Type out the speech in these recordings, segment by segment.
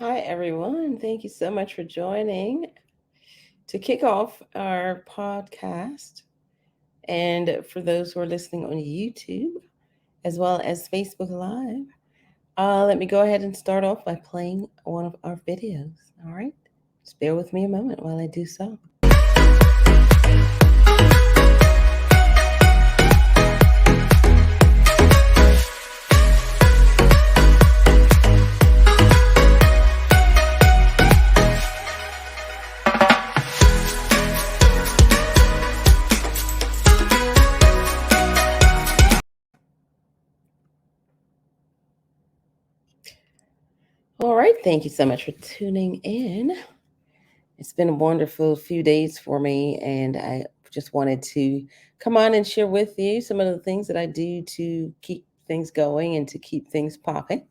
Hi, everyone. Thank you so much for joining to kick off our podcast. And for those who are listening on YouTube as well as Facebook Live, let me go ahead and start off by playing one of our videos. All right. Just bear with me a moment while I do so. All right. Thank you so much for tuning in. It's been a wonderful few days for me, and I just wanted to come on and share with you some of the things that I do to keep things going and to keep things popping.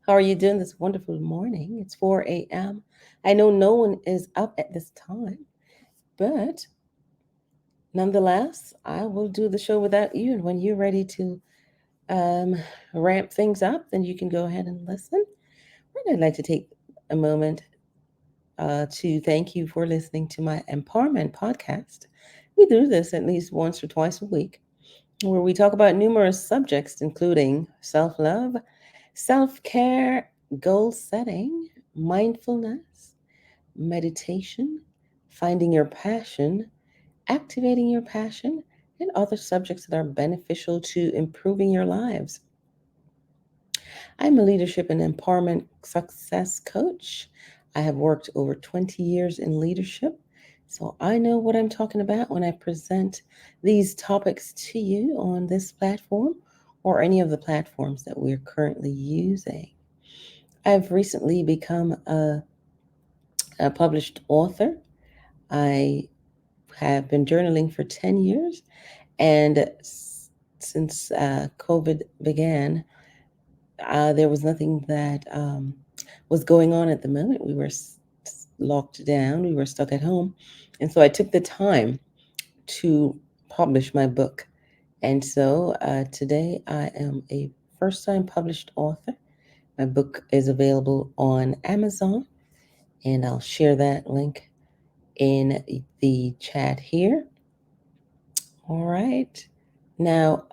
How are you doing this wonderful morning? It's 4 a.m. I know no one is up at this time, but nonetheless, I will do the show without you. And when you're ready to um, ramp things up, then you can go ahead and listen. I'd like to take a moment to thank you for listening to my empowerment podcast. We do this at least once or twice a week, where we talk about numerous subjects, including self love, self care, goal setting, mindfulness, meditation, finding your passion, activating your passion, and other subjects that are beneficial to improving your lives. I'm a leadership and empowerment success coach. I have worked over 20 years in leadership, so I know what I'm talking about when I present these topics to you on this platform or any of the platforms that we're currently using. I've recently become a published author. I have been journaling for 10 years, and since COVID began, there was nothing that was going on at the moment. We were locked down, we were stuck at home. And so I took the time to publish my book. And so today I am a first time published author. My book is available on Amazon, and I'll share that link in the chat here. All right. Now,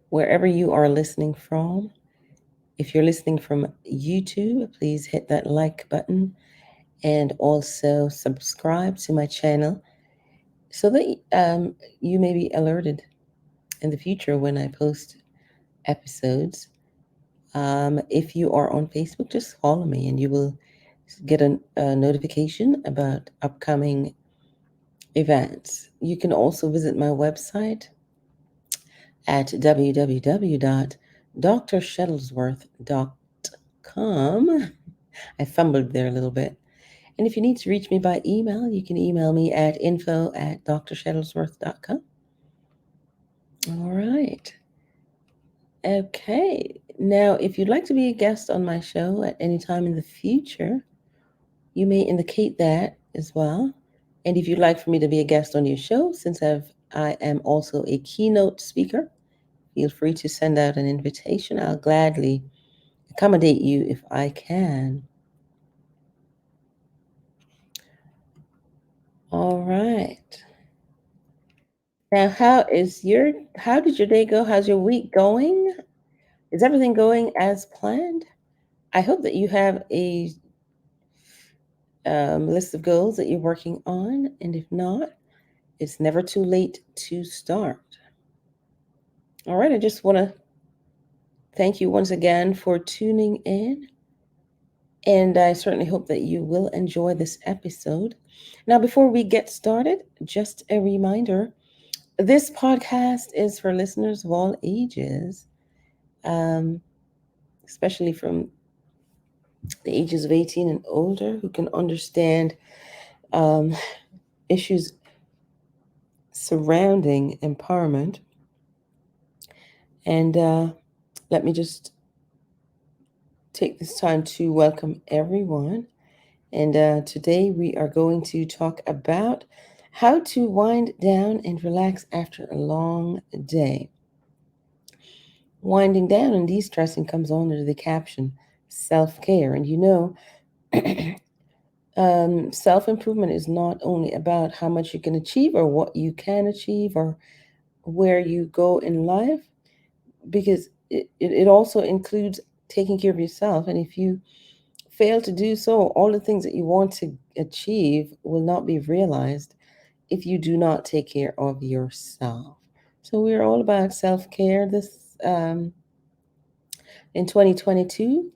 wherever you are listening from, if you're listening from YouTube, please hit that like button and also subscribe to my channel so that you may be alerted in the future when I post episodes. If you are on Facebook, just follow me and you will get a notification about upcoming events. You can also visit my website at www.drshuttlesworth.com. I fumbled there a little bit. And if you need to reach me by email, you can email me at info@drshuttlesworth.com. All right. Okay. Now, if you'd like to be a guest on my show at any time in the future, you may indicate that as well. And if you'd like for me to be a guest on your show, since I am also a keynote speaker, feel free to send out an invitation. I'll gladly accommodate you if I can. All right. Now, how did your day go? How's your week going? Is everything going as planned? I hope that you have a list of goals that you're working on, and if not, it's never too late to start. All right, I just want to thank you once again for tuning in, and I certainly hope that you will enjoy this episode. Now, before we get started, just a reminder this podcast is for listeners of all ages, um, especially from the ages of 18 and older, who can understand um, issues surrounding empowerment. And let me just take this time to welcome everyone. And today we are going to talk about how to wind down and relax after a long day. Winding down and de stressing comes under the caption self care. And self improvement is not only about how much you can achieve or what you can achieve or where you go in life, because it also includes taking care of yourself. And if you fail to do so, all the things that you want to achieve will not be realized if you do not take care of yourself. So we're all about self care this um, in 2022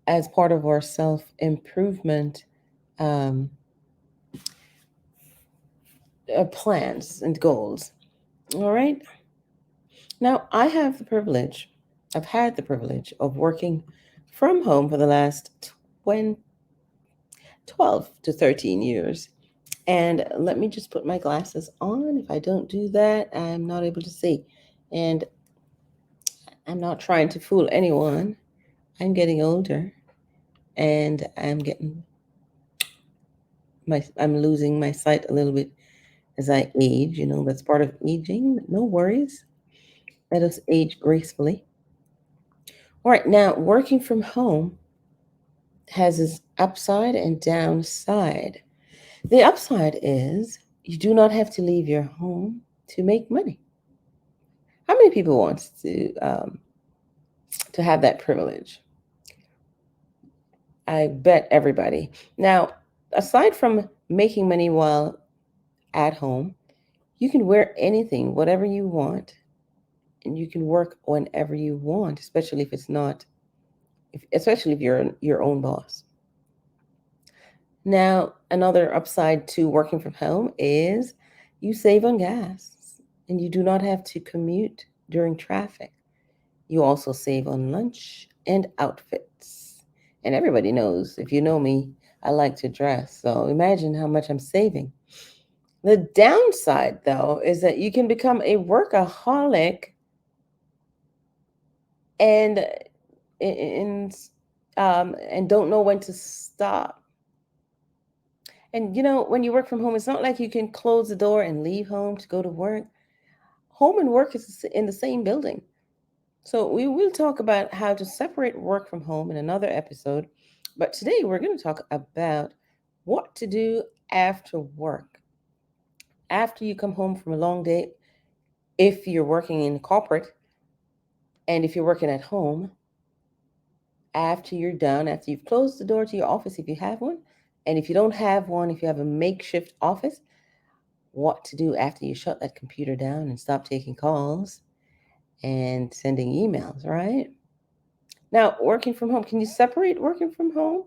as part of our self improvement um, plans and goals. All right. Now, I've had the privilege of working from home for the last 20, 12 to 13 years. And let me just put my glasses on. If I don't do that, I'm not able to see. And I'm not trying to fool anyone. I'm getting older and I'm losing my sight a little bit as I age. That's part of aging. No worries. Let us age gracefully. All right, now working from home has its upside and downside. The upside is you do not have to leave your home to make money. How many people want to have that privilege? I bet everybody. Now, aside from making money while at home, you can wear anything, whatever you want, and you can work whenever you want, especially if it's not, especially if you're your own boss. Now, another upside to working from home is you save on gas and you do not have to commute during traffic. You also save on lunch and outfits. And everybody knows, if you know me, I like to dress. So imagine how much I'm saving. The downside, though, is that you can become a workaholic and and and don't know when to stop. And when you work from home, it's not like you can close the door and leave home to go to work. Home and work is in the same building. So we will talk about how to separate work from home in another episode. But today we're going to talk about what to do after work. After you come home from a long day, if you're working in corporate and if you're working at home, after you're done, after you've closed the door to your office if you have one, and if you don't have one, if you have a makeshift office, what to do after you shut that computer down and stop taking calls and sending emails, right? Now, working from home, can you separate working from home?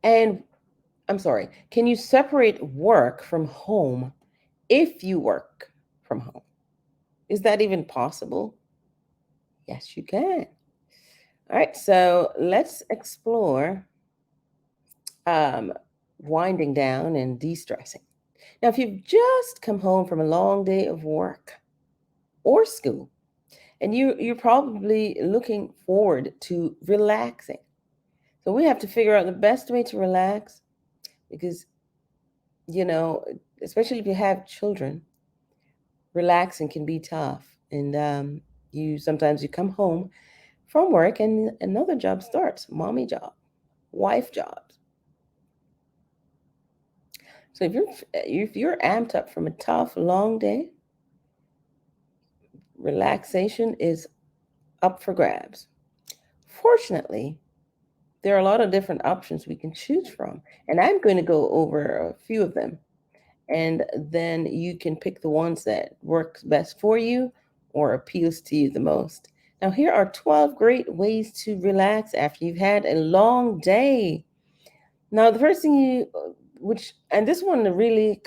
And I'm sorry, can you separate work from home if you work from home? Is that even possible? Yes, you can. All right, so let's explore um, winding down and de stressing. Now, if you've just come home from a long day of work or school, and you're probably looking forward to relaxing. So we have to figure out the best way to relax because, you know, especially if you have children, relaxing can be tough. And you sometimes you come home from work and another job starts, mommy job, wife jobs. So if you're amped up from a tough long day, relaxation is up for grabs. Fortunately, there are a lot of different options we can choose from, and I'm going to go over a few of them, and then you can pick the ones that works best for you or appeals to you the most. Now, here are 12 great ways to relax after you've had a long day. Now, the first thing which, and this one really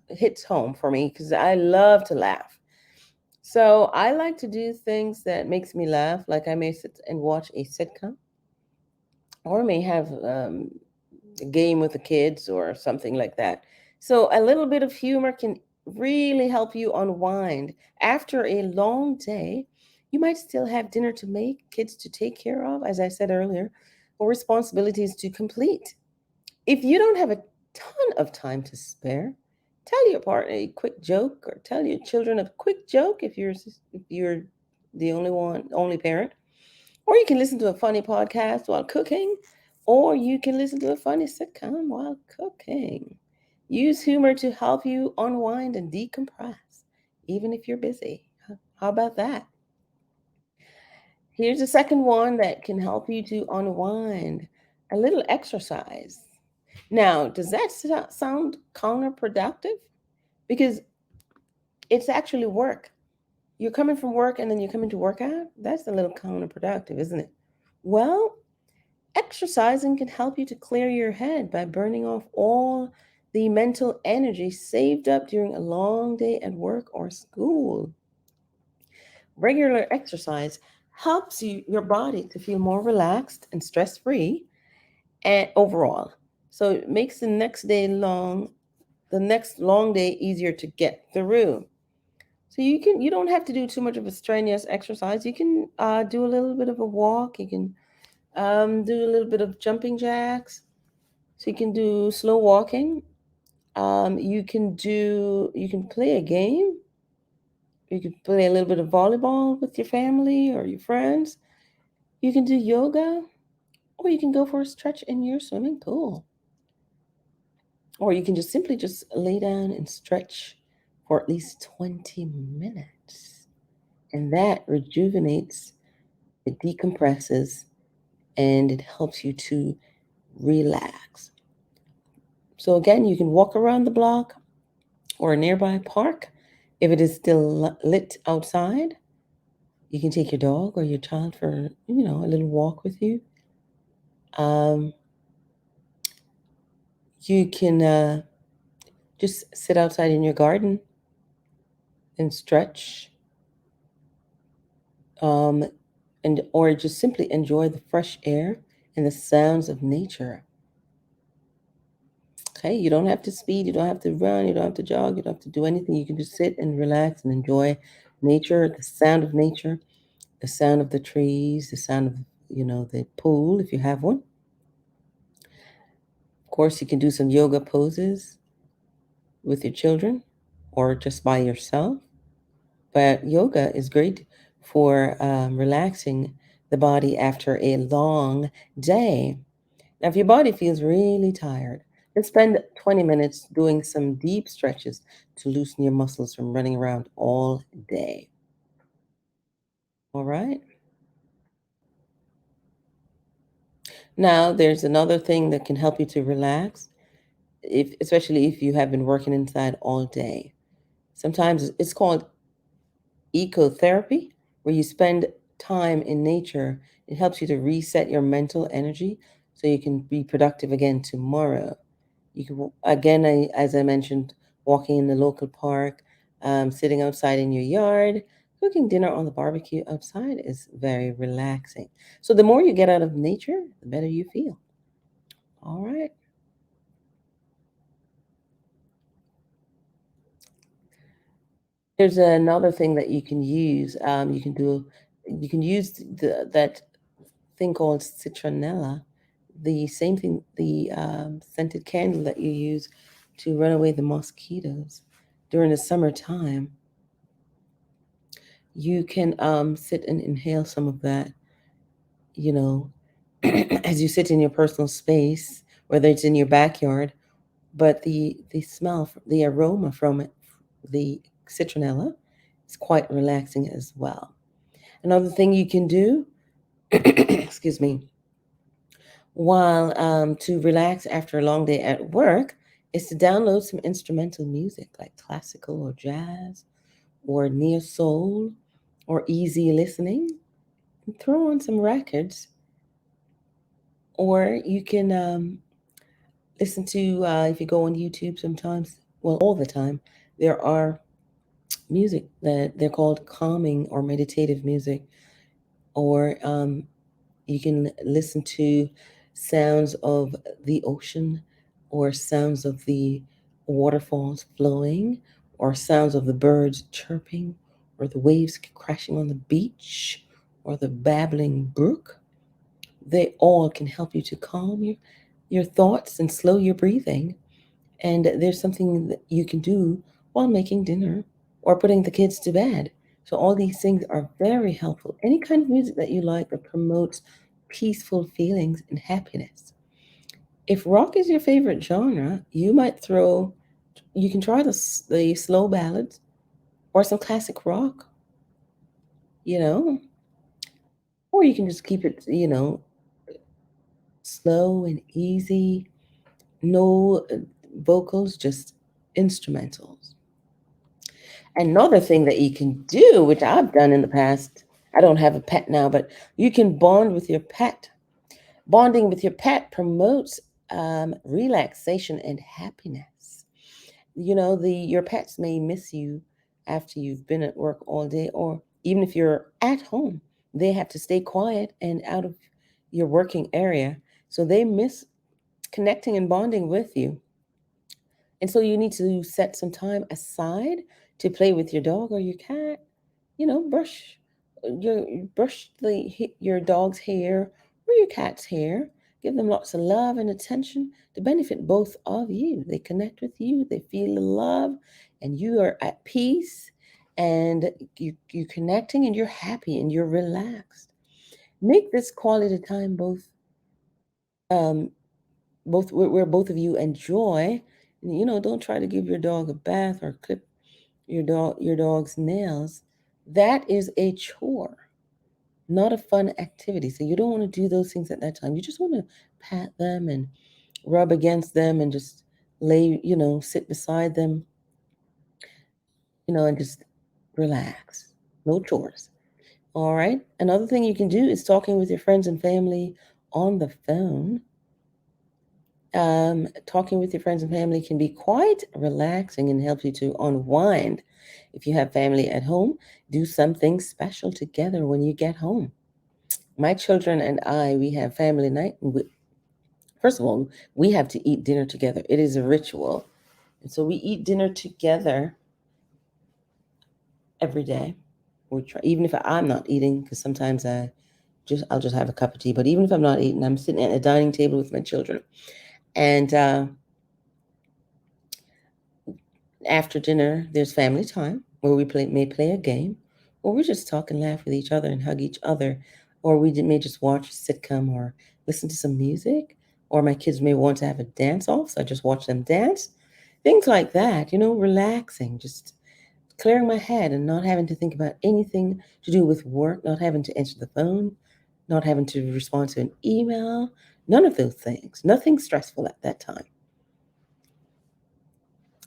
hits home for me because I love to laugh. So I like to do things that makes me laugh, like I may sit and watch a sitcom or may have a game with the kids or something like that. So a little bit of humor can really help you unwind. After a long day, you might still have dinner to make, kids to take care of, as I said earlier, or responsibilities to complete. If you don't have a ton of time to spare, tell your partner a quick joke or tell your children a quick joke if you're the only parent. Or you can listen to a funny podcast while cooking, or you can listen to a funny sitcom while cooking. Use humor to help you unwind and decompress, even if you're busy. How about that? Here's a second one that can help you to unwind, a little exercise. Now, does that sound counterproductive? Because it's actually work. You're coming from work and then you're coming to work out. That's a little counterproductive, isn't it? Well, exercising can help you to clear your head by burning off all the mental energy saved up during a long day at work or school. Regular exercise helps your body to feel more relaxed and stress-free and overall. So it makes the next long day easier to get through. So you don't have to do too much of a strenuous exercise. You can do a little bit of a walk. You can do a little bit of jumping jacks. So you can do slow walking. You can play a game. You can play a little bit of volleyball with your family or your friends. You can do yoga, or you can go for a stretch in your swimming pool. Or you can just simply just lay down and stretch for at least 20 minutes. And that rejuvenates, it decompresses, and it helps you to relax. So again, you can walk around the block or a nearby park. If it is still lit outside, you can take your dog or your child for, a little walk with you. Um, you can just sit outside in your garden and stretch, um, and or just simply enjoy the fresh air and the sounds of nature. Okay, you don't have to speed, you don't have to run, you don't have to jog, you don't have to do anything. You can just sit and relax and enjoy nature, the sound of nature, the sound of the trees, the sound of, the pool if you have one. Of course, you can do some yoga poses with your children or just by yourself. But yoga is great for relaxing the body after a long day. Now, if your body feels really tired, then spend 20 minutes doing some deep stretches to loosen your muscles from running around all day. All right. Now, there's another thing that can help you to relax, especially if you have been working inside all day. Sometimes it's called ecotherapy, where you spend time in nature. It helps you to reset your mental energy so you can be productive again tomorrow. You can, again, as I mentioned, walking in the local park, sitting outside in your yard, cooking dinner on the barbecue outside is very relaxing. So the more you get out of nature, the better you feel. All right. There's another thing that you can use. You can use that thing called citronella, the same thing, the scented candle that you use to run away the mosquitoes during the summertime. You can sit and inhale some of that, you know, as you sit in your personal space, whether it's in your backyard. But the smell, the aroma from it, the citronella, is quite relaxing as well. Another thing you can do, excuse me, while to relax after a long day at work is to download some instrumental music like classical or jazz or neo soul or easy listening. And throw on some records, or you can listen to, if you go on YouTube sometimes, well, all the time, there are music that they're called calming or meditative music, or you can listen to sounds of the ocean or sounds of the waterfalls flowing or sounds of the birds chirping or the waves crashing on the beach or the babbling brook. They all can help you to calm your thoughts and slow your breathing. And there's something that you can do while making dinner or putting the kids to bed. So all these things are very helpful. Any kind of music that you like that promotes peaceful feelings and happiness. If rock is your favorite genre, you can try the slow ballads or some classic rock, you know, or you can just keep it, slow and easy, no vocals, just instrumentals. Another thing that you can do, which I've done in the past, I don't have a pet now, but you can bond with your pet. Bonding with your pet promotes relaxation and happiness. Your pets may miss you after you've been at work all day, or even if you're at home, they have to stay quiet and out of your working area. So they miss connecting and bonding with you. And so you need to set some time aside to play with your dog or your cat. Brush your your dog's hair or your cat's hair. Give them lots of love and attention to benefit both of you. They connect with you, they feel the love, and you are at peace, and you're connecting, and you're happy, and you're relaxed. Make this quality time um, both where both of you enjoy. Don't try to give your dog a bath or clip your dog's nails. That is a chore, not a fun activity. So you don't want to do those things at that time. You just want to pat them and rub against them and just sit beside them, and just relax. No chores. All right. Another thing you can do is talking with your friends and family on the phone. Talking with your friends and family can be quite relaxing and help you to unwind. If you have family at home, do something special together when you get home. My children and I, we have family night. First of all, we have to eat dinner together. It is a ritual. And so we eat dinner together every day. We try, even if I'm not eating, because sometimes I'll just have a cup of tea. But even if I'm not eating, I'm sitting at a dining table with my children. And after dinner, there's family time where may play a game, or we just talk and laugh with each other and hug each other, or may just watch a sitcom or listen to some music, or my kids may want to have a dance off, so I just watch them dance. Things like that, relaxing, just clearing my head and not having to think about anything to do with work, not having to answer the phone, not having to respond to an email, none of those things, nothing stressful at that time.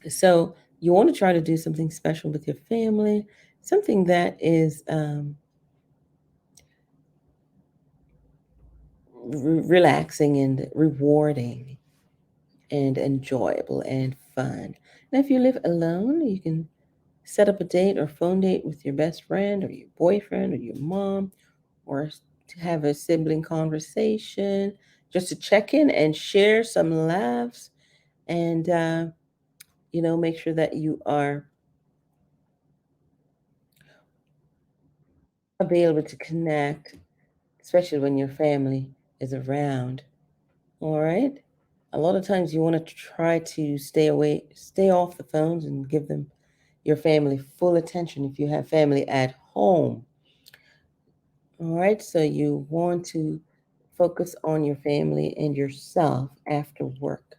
So you want to try to do something special with your family, something that is relaxing and rewarding and enjoyable and fun. And if you live alone, you can set up a date or phone date with your best friend or your boyfriend or your mom, or to have a sibling conversation, just to check in and share some laughs, and make sure that you are available to connect, especially when your family is around. All right. A lot of times you want to try to stay off the phones and give them your family full attention if you have family at home. All right. So you want to focus on your family and yourself after work.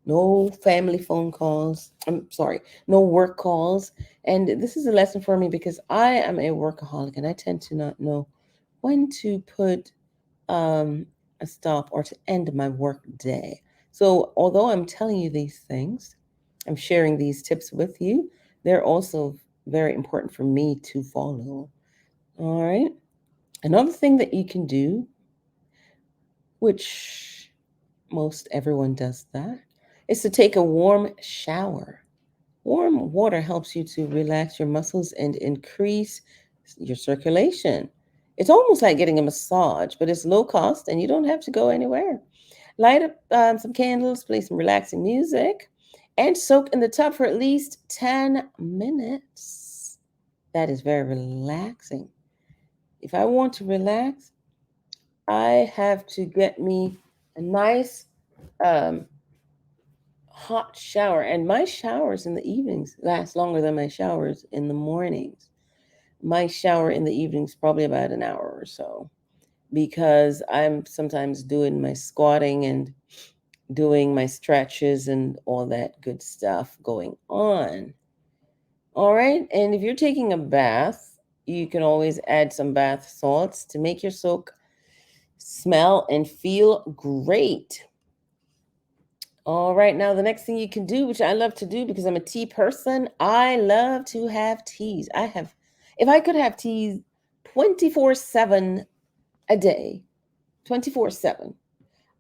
No family phone calls. I'm sorry, no work calls. And this is a lesson for me because I am a workaholic and I tend to not know when to put um, a stop or to end my work day. So, although I'm telling you these things, I'm sharing these tips with you, they're also very important for me to follow. All right. Another thing that you can do, which most everyone does that, is to take a warm shower. Warm water helps you to relax your muscles and increase your circulation. It's almost like getting a massage, but it's low cost and you don't have to go anywhere. Light up some candles, play some relaxing music, and soak in the tub for at least 10 minutes. That is very relaxing. If I want to relax, I have to get me a nice um, hot shower. And my showers in the evenings last longer than my showers in the mornings. My shower in the evening is probably about an hour or so because I'm sometimes doing my squatting and doing my stretches and all that good stuff going on. All right. And if you're taking a bath, you can always add some bath salts to make your soak smell and feel great. All right. Now, the next thing you can do, which I love to do because I'm a tea person, I love to have teas. If I could have teas 24/7 a day, 24/7,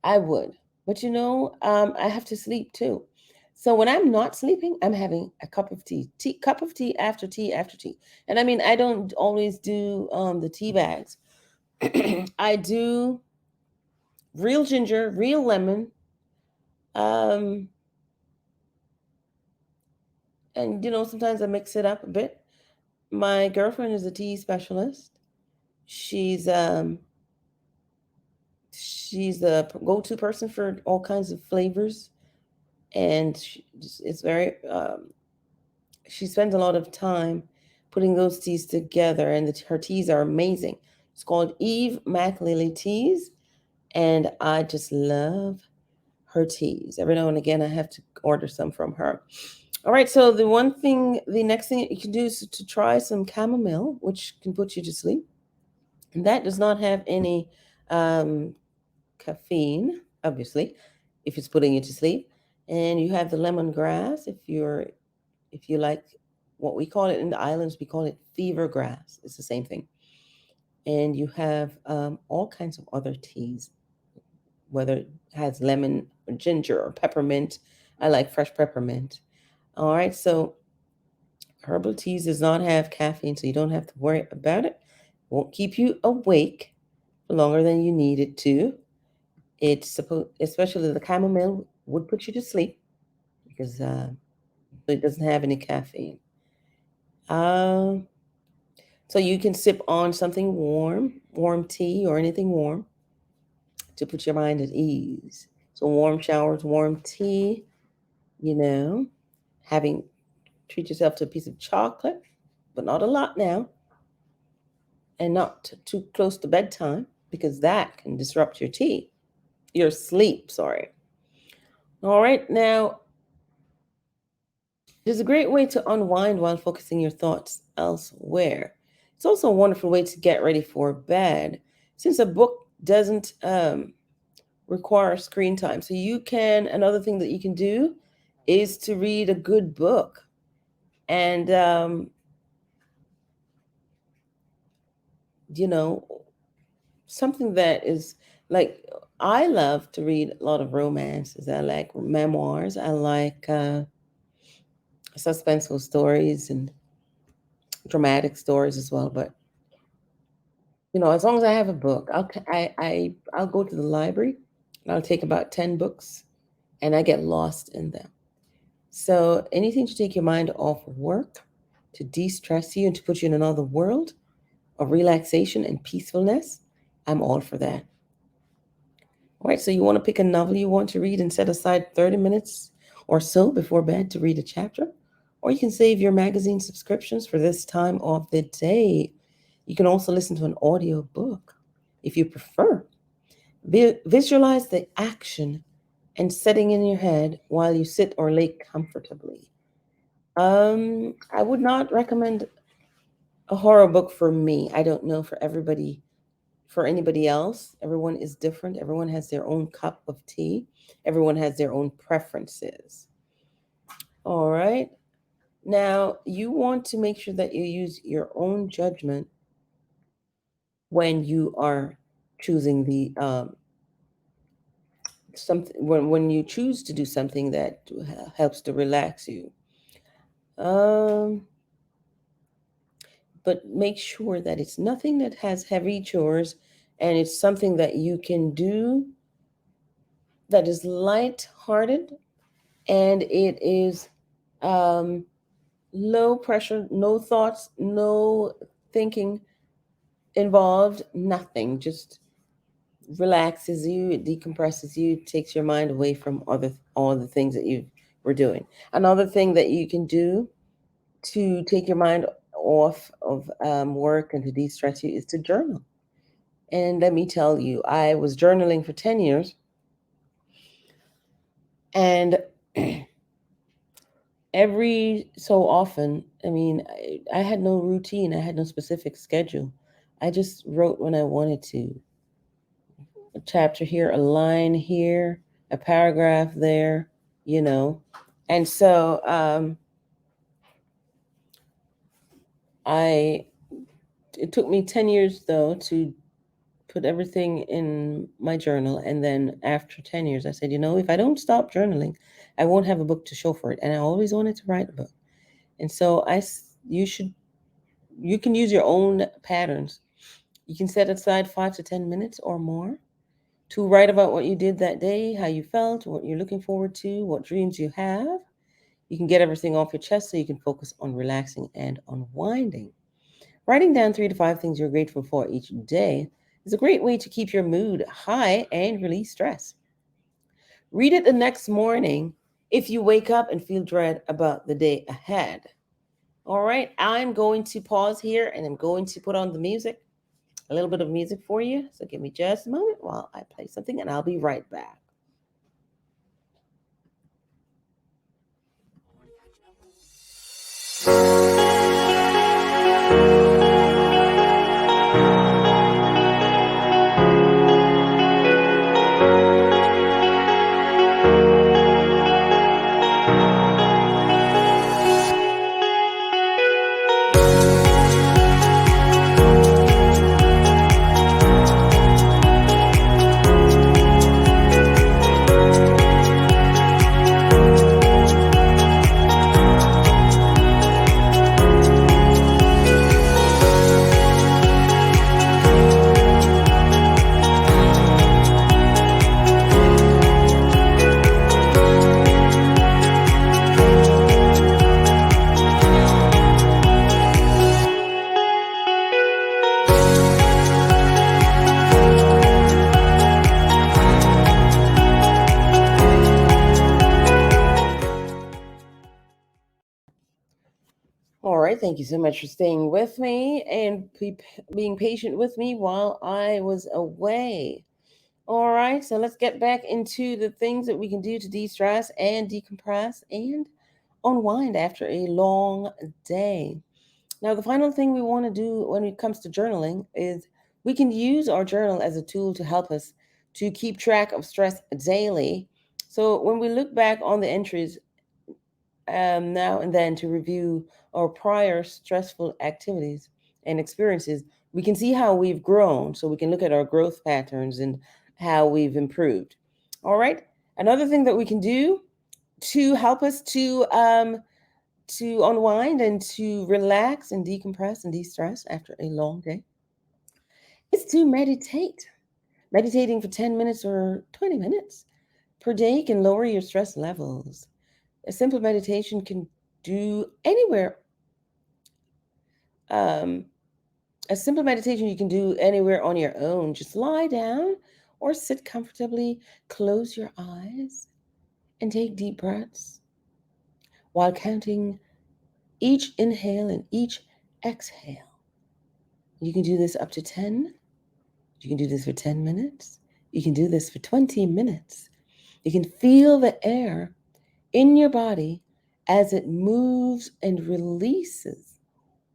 I would. But I have to sleep too. So when I'm not sleeping, I'm having a cup of cup of tea after tea after tea. And I mean, I don't always do the tea bags. I do real ginger, real lemon, um, and sometimes I mix it up a bit. My girlfriend is a tea specialist. She's um, she's the go-to person for all kinds of flavors, and it's very she spends a lot of time putting those teas together, and her teas are amazing. It's called Eve MacLily Teas, and I just love her teas. Every now and again, I have to order some from her. All right, so the next thing you can do is to try some chamomile, which can put you to sleep. And that does not have any um, caffeine, obviously, if it's putting you to sleep. And you have the lemongrass if you like what we call it in the islands, we call it fever grass. It's the same thing. And you have all kinds of other teas, whether it has lemon or ginger or peppermint. I like fresh peppermint. All right, so herbal teas does not have caffeine, so you don't have to worry about it. Won't keep you awake for longer than you need it to. It's supposed, especially the chamomile, would put you to sleep because it doesn't have any caffeine. Um, So you can sip on something warm, warm tea or anything warm to put your mind at ease. So warm showers, warm tea, you know, having treat yourself to a piece of chocolate, but not a lot now, and not too close to bedtime because that can disrupt your sleep, sorry. All right, now it is a great way to unwind while focusing your thoughts elsewhere. It's also a wonderful way to get ready for bed since a book doesn't require screen time. So another thing that you can do is to read a good book. And, you know, something that is like, I love to read a lot of romances. I like memoirs. I like suspenseful stories and dramatic stories as well. But, as long as I have a book, I'll go to the library. I'll take about 10 books and I get lost in them. So anything to take your mind off work, to de-stress you and to put you in another world of relaxation and peacefulness, I'm all for that. All right, so you want to pick a novel you want to read and set aside 30 minutes or so before bed to read a chapter, or you can save your magazine subscriptions for this time of the day. You can also listen to an audio book if you prefer. Visualize the action and setting in your head while you sit or lay comfortably. I would not recommend a horror book for me. I don't know for anybody else. Everyone is different. Everyone has their own cup of tea. Everyone has their own preferences. All right. Now, you want to make sure that you use your own judgment when you are choosing the something when you choose to do something that helps to relax you. Um, but make sure that it's nothing that has heavy chores and it's something that you can do that is light-hearted and it is um, low pressure, no thoughts, no thinking involved, nothing. Just relaxes you, it decompresses you, takes your mind away from all the things that you were doing. Another thing that you can do to take your mind off of work and to de-stress you is to journal. And let me tell you, I was journaling for 10 years. And every so often, I mean, I had no routine, I had no specific schedule. I just wrote when I wanted to. A chapter here, a line here, a paragraph there, you know. And so I it took me 10 years though to put everything in my journal. And then after 10 years, I said, you know, if I don't stop journaling, I won't have a book to show for it. And I always wanted to write a book. And so you can use your own patterns. You can set aside 5 to 10 minutes or more to write about what you did that day, how you felt, what you're looking forward to, what dreams you have. You can get everything off your chest so you can focus on relaxing and unwinding. Writing down 3 to 5 things you're grateful for each day is a great way to keep your mood high and release stress. Read it the next morning if you wake up and feel dread about the day ahead. All right, I'm going to pause here and I'm going to put on the music, a little bit of music for you. So give me just a moment while I play something and I'll be right back. All right, thank you so much for staying with me and being patient with me while I was away. All right, so let's get back into the things that we can do to de stress and decompress and unwind after a long day. Now, the final thing we want to do when it comes to journaling is we can use our journal as a tool to help us to keep track of stress daily. So, when we look back on the entries now and then to review our prior stressful activities and experiences, we can see how we've grown. So we can look at our growth patterns and how we've improved. All right. Another thing that we can do to help us to unwind and to relax and decompress and de-stress after a long day is to meditate. Meditating for 10 minutes or 20 minutes per day can lower your stress levels. A simple meditation can do anywhere. Um, a simple meditation you can do anywhere on your own. Just lie down or sit comfortably, close your eyes, and take deep breaths while counting each inhale and each exhale. You can do this up to 10. You can do this for 10 minutes. You can do this for 20 minutes. You can feel the air in your body as it moves and releases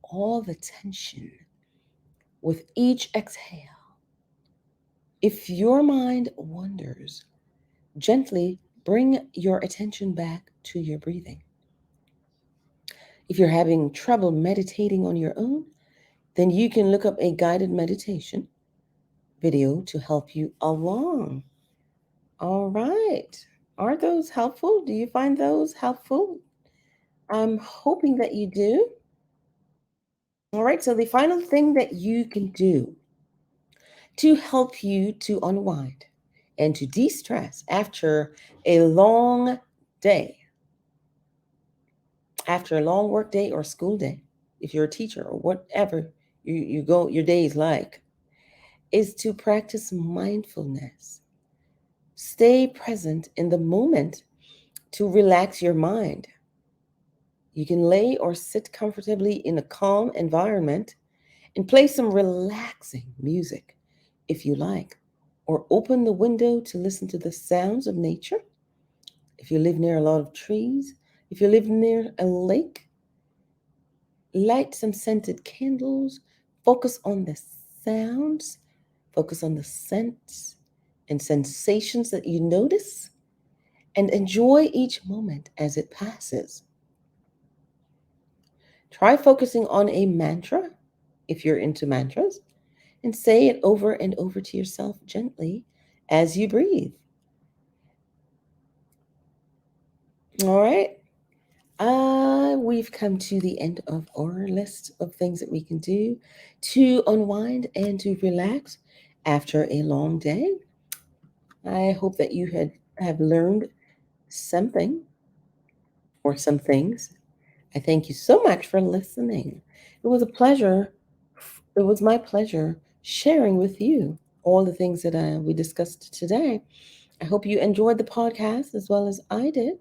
all the tension with each exhale. If your mind wanders, gently bring your attention back to your breathing. If you're having trouble meditating on your own, then you can look up a guided meditation video to help you along. All right. Are those helpful? Do you find those helpful? I'm hoping that you do. All right. So, the final thing that you can do to help you to unwind and to de stress after a long day, after a long work day or school day, if you're a teacher or whatever you go, your day is like, is to practice mindfulness. Stay present in the moment to relax your mind. You can lay or sit comfortably in a calm environment and play some relaxing music if you like, or open the window to listen to the sounds of nature. If you live near a lot of trees, if you live near a lake, light some scented candles, focus on the sounds, focus on the scents and sensations that you notice, and enjoy each moment as it passes. Try focusing on a mantra if you're into mantras and say it over and over to yourself gently as you breathe. All right. We've come to the end of our list of things that we can do to unwind and to relax after a long day. I hope that you have learned something or some things. I thank you so much for listening. It was a pleasure. It was my pleasure sharing with you all the things that we discussed today. I hope you enjoyed the podcast as well as I did.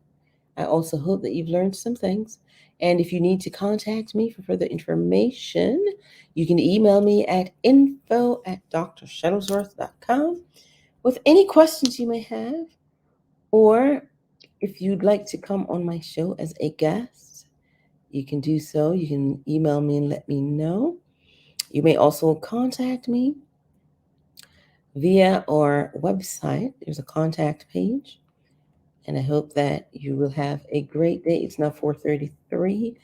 I also hope that you've learned some things. And if you need to contact me for further information, you can email me at info@drshuttlesworth.com with any questions you may have. Or if you'd like to come on my show as a guest, you can do so. You can email me and let me know. You may also contact me via our website. There's a contact page. And I hope that you will have a great day. It's now 4:33.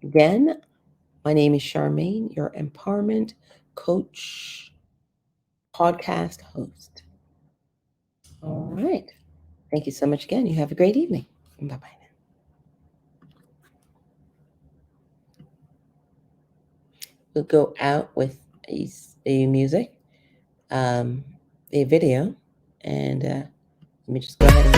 Again, my name is Charmaine, your empowerment coach, podcast host. All right. Thank you so much again. You have a great evening. Bye bye. We'll go out with a music, um, a video, and let me just go ahead and.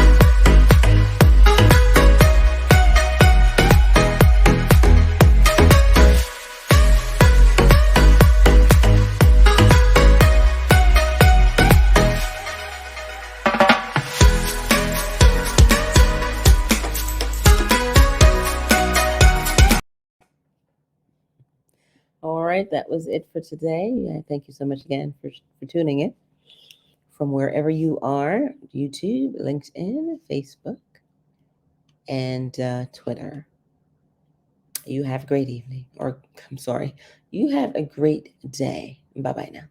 All right, that was it for today. Thank you so much again for tuning in from wherever you are: YouTube, LinkedIn, Facebook, and Twitter. You have a great evening, or I'm sorry, you have a great day. Bye bye now.